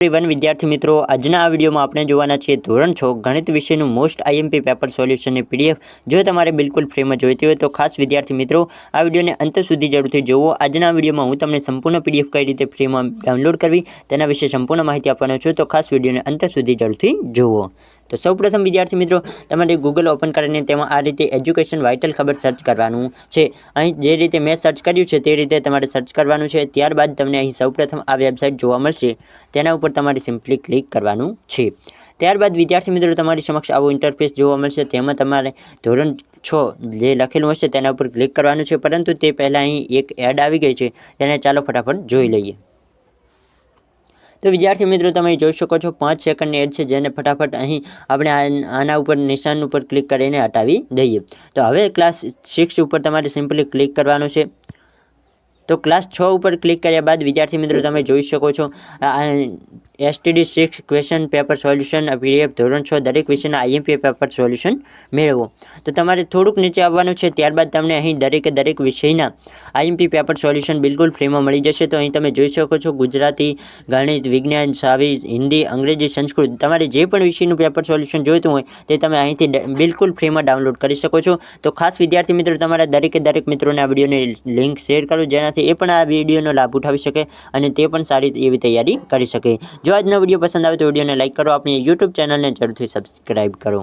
Everyone વિદ્યાર્થી મિત્રો, આજના આ વિડીયોમાં આપણે જોવાના છીએ ધોરણ 6 ગણિત વિષયનું મોસ્ટ આઈએમપી પેપર સોલ્યુશનની પીડીએફ. જો તમારે બિલકુલ ફ્રીમાં જોઈતી હોય તો ખાસ વિદ્યાર્થી મિત્રો આ વિડીયોને અંત સુધી જરૂરથી જુઓ. આજના આ વિડીયોમાં હું તમને સંપૂર્ણ પીડીએફ કઈ રીતે ફ્રીમાં ડાઉનલોડ કરવી તેના વિશે સંપૂર્ણ માહિતી આપવાનો છું, તો ખાસ વિડીયોને અંત સુધી જરૂરથી જુઓ. તો સૌપ્રથમ વિદ્યાર્થી મિત્રો, તમારે ગૂગલ ઓપન કરીને તેમાં આ રીતે એજ્યુકેશન વાઇટલ ખબર સર્ચ કરવાનું છે. અહીં જે રીતે મેં સર્ચ કર્યું છે તે રીતે તમારે સર્ચ કરવાનું છે. ત્યારબાદ તમને અહીં સૌપ્રથમ આ વેબસાઇટ જોવા મળશે, તેના ઉપર તમારે સિમ્પલી ક્લિક કરવાનું છે. ત્યારબાદ વિદ્યાર્થી મિત્રો તમારી સમક્ષ આવો ઇન્ટરફેસ જોવા મળશે. તેમાં તમારે ધોરણ 6 જે લખેલું હશે તેના ઉપર ક્લિક કરવાનું છે. પરંતુ તે પહેલાં અહીં એક એડ આવી ગઈ છે, તેને ચાલો ફટાફટ જોઈ લઈએ. તો વિદ્યાર્થી મિત્રો તમે જોઈ શકો છો 5 સેકન્ડની એડ છે, જેને ફટાફટ અહીં આપણે આના ઉપર નિશાન ઉપર ક્લિક કરીને હટાવી દઈએ. તો હવે ક્લાસ 6 ઉપર તમારે સિમ્પલી ક્લિક કરવાનું છે. તો ક્લાસ 6 ઉપર ક્લિક કર્યા બાદ વિદ્યાર્થી મિત્રો તમે જોઈ શકો છો STD 6 question paper solution PDF ધોરણ 6 દરેક વિષયના આઈએમપી પેપર સોલ્યુશન મેળવો. તો તમારે થોડુંક નીચે આવવાનું છે. ત્યારબાદ તમને અહીં દરેક વિષયના આઈએમપી પેપર સોલ્યુશન બિલકુલ ફ્રીમાં મળી જશે. તો અહીં તમે જોઈ શકો છો ગુજરાતી, ગણિત, વિજ્ઞાન, સાવી, હિન્દી, અંગ્રેજી, સંસ્કૃત, તમારે જે પણ વિષયનું પેપર સોલ્યુશન જોઈતું હોય તે તમે અહીંથી બિલકુલ ફ્રીમાં ડાઉનલોડ કરી શકો છો. તો ખાસ વિદ્યાર્થી મિત્રો તમારા દરેક મિત્રોને આ વિડીયોની લિંક શેર કરો, જેનાથી એ પણ આ વિડીયોનો લાભ ઉઠાવી શકે અને તે પણ સારી એવી તૈયારી કરી શકે. જો આજનો વિડીયો પસંદ આવે તો વિડીયોને લાઇક કરો, આપણી યુટ્યુબ ચેનલને જરૂરથી સબસ્ક્રાઇબ કરો.